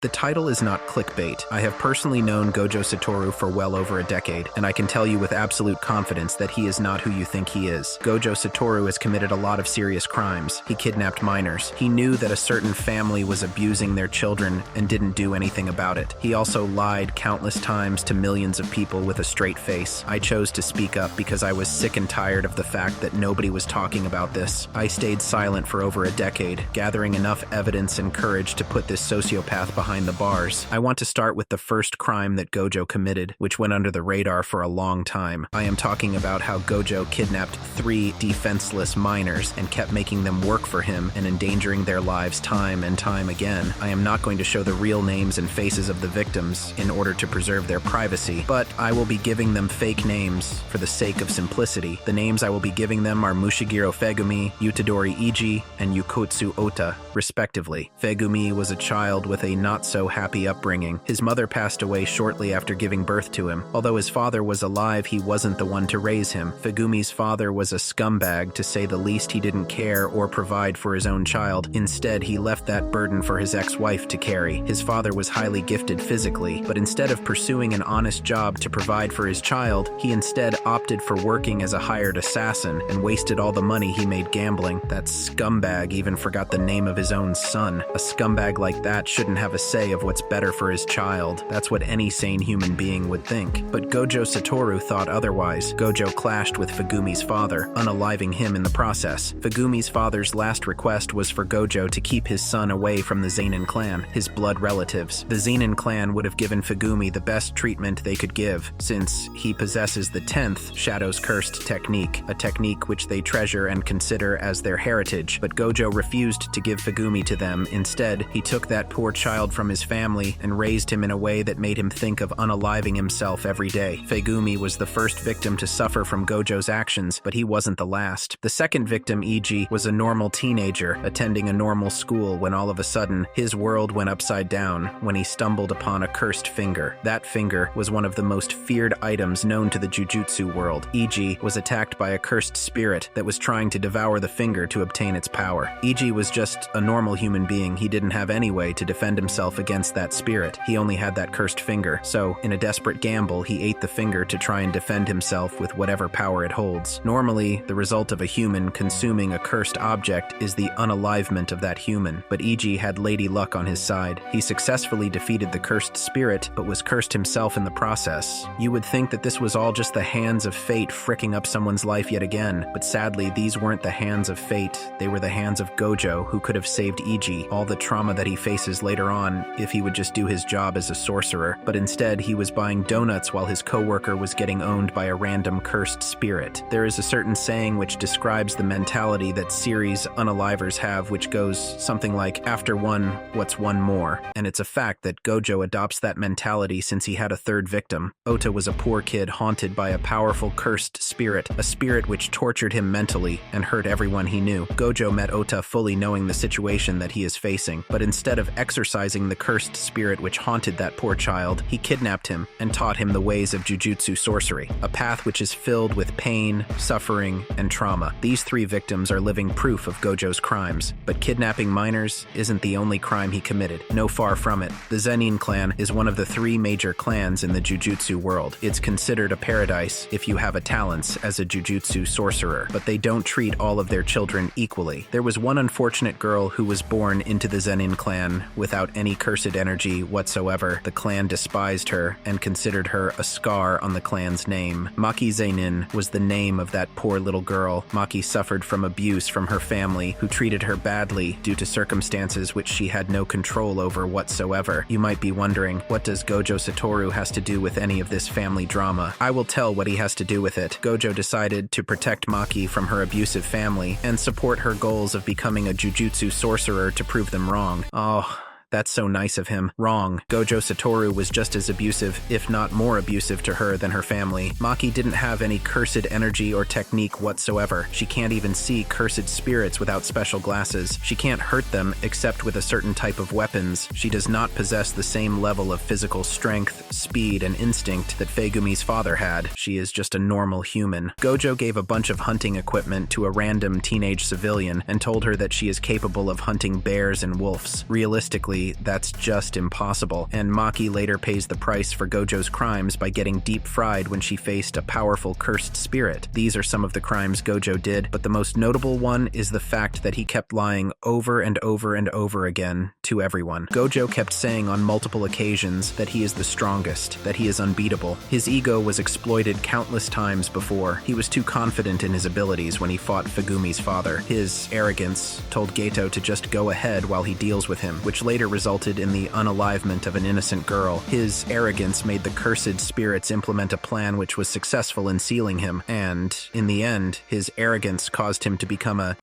The title is not clickbait. I have personally known Gojo Satoru for well over a decade, and I can tell you with absolute confidence that he is not who you think he is. Gojo Satoru has committed a lot of serious crimes. He kidnapped minors. He knew that a certain family was abusing their children and didn't do anything about it. He also lied countless times to millions of people with a straight face. I chose to speak up because I was sick and tired of the fact that nobody was talking about this. I stayed silent for over a decade, gathering enough evidence and courage to put this sociopath behind the bars. I want to start with the first crime that Gojo committed, which went under the radar for a long time. I am talking about how Gojo kidnapped 3 defenseless minors and kept making them work for him and endangering their lives time and time again. I am not going to show the real names and faces of the victims in order to preserve their privacy, but I will be giving them fake names for the sake of simplicity. The names I will be giving them are Mushirofumi, Utadori Eiji, and Yukotsu Ota, respectively. Fegumi was a child with a not-so-happy upbringing. His mother passed away shortly after giving birth to him. Although his father was alive, he wasn't the one to raise him. Fegumi's father was a scumbag, to say the least. He didn't care or provide for his own child. Instead, he left that burden for his ex-wife to carry. His father was highly gifted physically, but instead of pursuing an honest job to provide for his child, he instead opted for working as a hired assassin and wasted all the money he made gambling. That scumbag even forgot the name of his own son. A scumbag like that shouldn't have a say of what's better for his child. That's what any sane human being would think. But Gojo Satoru thought otherwise. Gojo clashed with Fegumi's father, unaliving him in the process. Fegumi's father's last request was for Gojo to keep his son away from the Zenin clan, his blood relatives. The Zenin clan would have given Fegumi the best treatment they could give, since he possesses the 10th Shadow's Cursed technique, a technique which they treasure and consider as their heritage. But Gojo refused to give Fegumi to them. Instead, he took that poor child from his family and raised him in a way that made him think of unaliving himself every day. Fegumi was the first victim to suffer from Gojo's actions, but he wasn't the last. The second victim, Eiji, was a normal teenager attending a normal school when all of a sudden his world went upside down when he stumbled upon a cursed finger. That finger was one of the most feared items known to the Jujutsu world. Eiji was attacked by a cursed spirit that was trying to devour the finger to obtain its power. Eiji was just a normal human being. He didn't have any way to defend himself against that spirit. He only had that cursed finger, so in a desperate gamble, he ate the finger to try and defend himself with whatever power it holds. Normally, the result of a human consuming a cursed object is the unalivement of that human, but Eiji had lady luck on his side. He successfully defeated the cursed spirit, but was cursed himself in the process. You would think that this was all just the hands of fate fricking up someone's life yet again, but sadly, these weren't the hands of fate. They were the hands of Gojo, who could have saved Eiji all the trauma that he faces later on if he would just do his job as a sorcerer. But instead, he was buying donuts while his coworker was getting owned by a random cursed spirit. There is a certain saying which describes the mentality that series unalivers have, which goes something like, after one, what's one more? And it's a fact that Gojo adopts that mentality since he had a third victim. Ota was a poor kid haunted by a powerful cursed spirit, a spirit which tortured him mentally and hurt everyone he knew. Gojo met Ota fully knowing the situation that he is facing, but instead of exorcising the cursed spirit which haunted that poor child, he kidnapped him and taught him the ways of Jujutsu sorcery, a path which is filled with pain, suffering, and trauma. These 3 victims are living proof of Gojo's crimes, but kidnapping minors isn't the only crime he committed. No, far from it. The Zenin clan is one of the 3 major clans in the Jujutsu world. It's considered a paradise if you have a talents as a Jujutsu sorcerer, but they don't treat all of their children equally. There was one unfortunate girl who was born into the Zenin clan without any cursed energy whatsoever. The clan despised her and considered her a scar on the clan's name. Maki Zenin was the name of that poor little girl. Maki suffered from abuse from her family, who treated her badly due to circumstances which she had no control over whatsoever. You might be wondering, what does Gojo Satoru has to do with any of this family drama? I will tell what he has to do with it. Gojo decided to protect Maki from her abusive family and support her goals of becoming a Jujutsu sorcerer to prove them wrong. Oh, That's so nice of him. Wrong. Gojo Satoru was just as abusive, if not more abusive to her than her family. Maki didn't have any cursed energy or technique whatsoever. She can't even see cursed spirits without special glasses. She can't hurt them except with a certain type of weapons. She does not possess the same level of physical strength, speed, and instinct that Fegumi's father had. She is just a normal human. Gojo gave a bunch of hunting equipment to a random teenage civilian and told her that she is capable of hunting bears and wolves. Realistically, Literally, that's just impossible, and Maki later pays the price for Gojo's crimes by getting deep-fried when she faced a powerful cursed spirit. These are some of the crimes Gojo did, but the most notable one is the fact that he kept lying over and over and over again to everyone. Gojo kept saying on multiple occasions that he is the strongest, that he is unbeatable. His ego was exploited countless times before. He was too confident in his abilities when he fought Fugumi's father. His arrogance told Geto to just go ahead while he deals with him, which later resulted in the unalivement of an innocent girl. His arrogance made the cursed spirits implement a plan which was successful in sealing him, and, in the end, his arrogance caused him to become a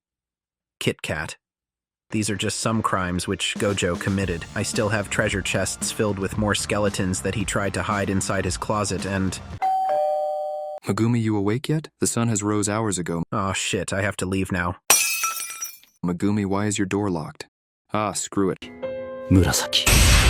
Kit Kat. These are just some crimes which Gojo committed. I still have treasure chests filled with more skeletons that he tried to hide inside his closet, and... Megumi, you awake yet? The sun has rose hours ago. Oh shit, I have to leave now. Megumi, why is your door locked? Ah, screw it. Murasaki.